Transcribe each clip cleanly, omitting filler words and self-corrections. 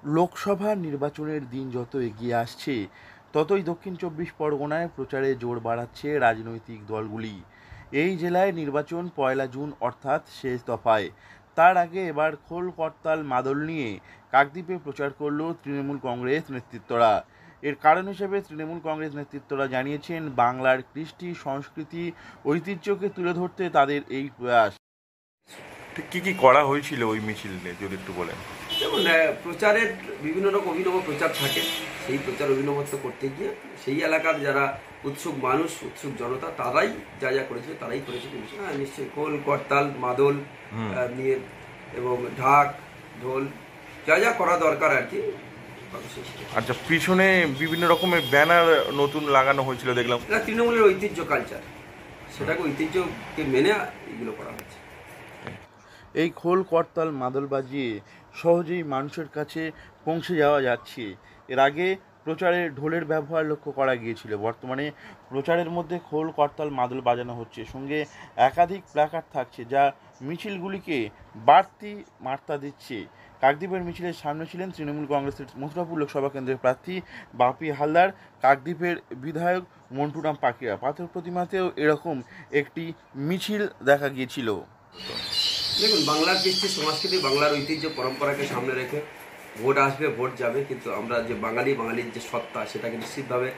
লোকসভা নির্বাচনের দিন যত এগিয়ে আসছে ততই দক্ষিণ চব্বিশ পরগনায় প্রচারে জোর বাড়াচ্ছে রাজনৈতিক দলগুলি। এই জেলায় নির্বাচন ১ জুন অর্থাৎ শেষ দফায়। তার আগে এবার খোল করতাল মাদল নিয়ে কাকদ্বীপে প্রচার করল তৃণমূল কংগ্রেস নেতৃত্বরা। এর কারণ হিসেবে তৃণমূল কংগ্রেস নেতৃত্বরা জানিয়েছেন, বাংলার কৃষ্টি সংস্কৃতি ঐতিহ্যকে তুলে ধরতে তাদের এই প্রয়াস। ঠিক কী কী করা হয়েছিল ওই মিছিলে যদি একটু বলেন। যেমন প্রচারের বিভিন্ন রকম অভিনব প্রচার থাকে, সেই প্রচার অভিনবত্ব করতে গিয়ে সেই এলাকার যারা উৎসুক মানুষ, উৎসুক জনতা, তারাই যা যা করেছে তারাই করেছে। হ্যাঁ, নিশ্চয়ই খোল করতাল মাদল নিয়ে এবং ঢাক ঢোল যা যা করা দরকার আর কি। আচ্ছা, পিছনে বিভিন্ন রকমের ব্যানার নতুন লাগানো হয়েছিল দেখলাম। এটা তৃণমূলের ঐতিহ্য, কালচার, সেটাকে ঐতিহ্যকে মেনে এগুলো করা হয়েছে। এই খোল করতাল মাদল বাজিয়ে সহজেই মানুষের কাছে পৌঁছে যাওয়া যাচ্ছে। এর আগে প্রচারে ঢোলের ব্যবহার লক্ষ্য করা গিয়েছিল। বর্তমানে প্রচারের মধ্যে খোল করতাল মাদল বাজানো হচ্ছে, সঙ্গে একাধিক প্ল্যাকার্ড থাকছে, যা মিছিলগুলিকে বাড়তি বার্তা দিচ্ছে। কাকদ্বীপের মিছিলের সামনে ছিলেন তৃণমূল কংগ্রেসের মথুরাপুর লোকসভা কেন্দ্রের প্রার্থী বাপি হালদার, কাকদ্বীপের বিধায়ক মন্টুরাম পাখিরা। পাথর প্রতিমাতেও এরকম একটি মিছিল দেখা গিয়েছিল। দেখুন, বাংলার কৃষ্টি সংস্কৃতি, বাংলার ঐতিহ্য পরম্পরাকে সামনে রেখে ভোট আসবে, ভোট যাবে, কিন্তু আমরা যে বাঙালির যে সত্তা, সেটাকে নিশ্চিতভাবে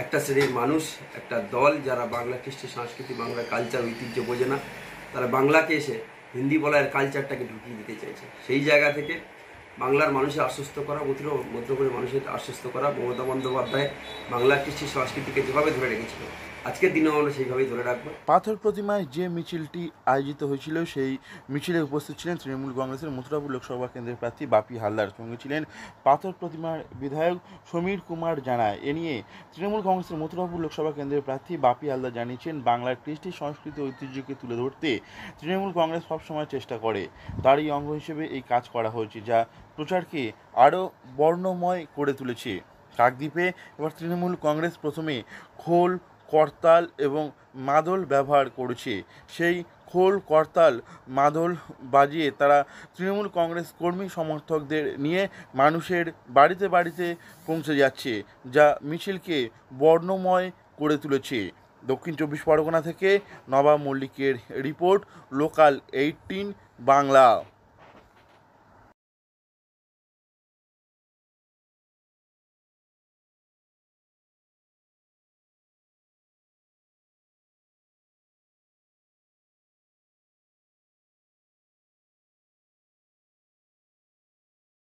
একটা শ্রেণীর মানুষ, একটা দল যারা বাংলা কৃষ্টি সংস্কৃতি, বাংলার কালচার ঐতিহ্য বোঝে না, তারা বাংলাকে এসে হিন্দি বলার কালচারটাকে ঢুকিয়ে দিতে চাইছে। সেই জায়গা থেকে বাংলার মানুষের আশ্বস্ত করা, মধ্যপ্রদেশের মানুষের আশ্বস্ত করা, মমতা বন্দ্যোপাধ্যায় বাংলার কৃষ্টি সংস্কৃতিকে যেভাবে ধরে রেখেছিল, আজকের দিনেও আমরা সেইভাবেই ধরে রাখবো। পাথর প্রতিমায় যে মিছিলটি আয়োজিত হয়েছিল, সেই মিছিলে উপস্থিত ছিলেন তৃণমূল কংগ্রেসের মথুরাপুর লোকসভা কেন্দ্রের প্রার্থী বাপি হালদার, সঙ্গে ছিলেন পাথর প্রতিমার বিধায়ক সমীর কুমার জানা। এ নিয়ে তৃণমূল কংগ্রেসের মথুরাপুর লোকসভা কেন্দ্রের প্রার্থী বাপি হালদার জানিয়েছেন, বাংলার কৃষ্টি সংস্কৃতি ঐতিহ্যকে তুলে ধরতে তৃণমূল কংগ্রেস সবসময় চেষ্টা করে। তারই অঙ্গ হিসেবে এই কাজ করা হয়েছে, যা প্রচারকে আরও বর্ণময় করে তুলেছে। কাকদ্বীপে এবার তৃণমূল কংগ্রেস প্রথমে খোল করতাল এবং মাদল ব্যবহার করেছে। সেই খোল করতাল মাদল বাজিয়ে তারা তৃণমূল কংগ্রেস কর্মী সমর্থকদের নিয়ে মানুষের বাড়িতে বাড়িতে পৌঁছে যাচ্ছে, যা মিছিলকে বর্ণময় করে তুলেছে। দক্ষিণ চব্বিশ পরগনা থেকে নবাব মল্লিকের রিপোর্ট, লোকাল 18 বাংলা।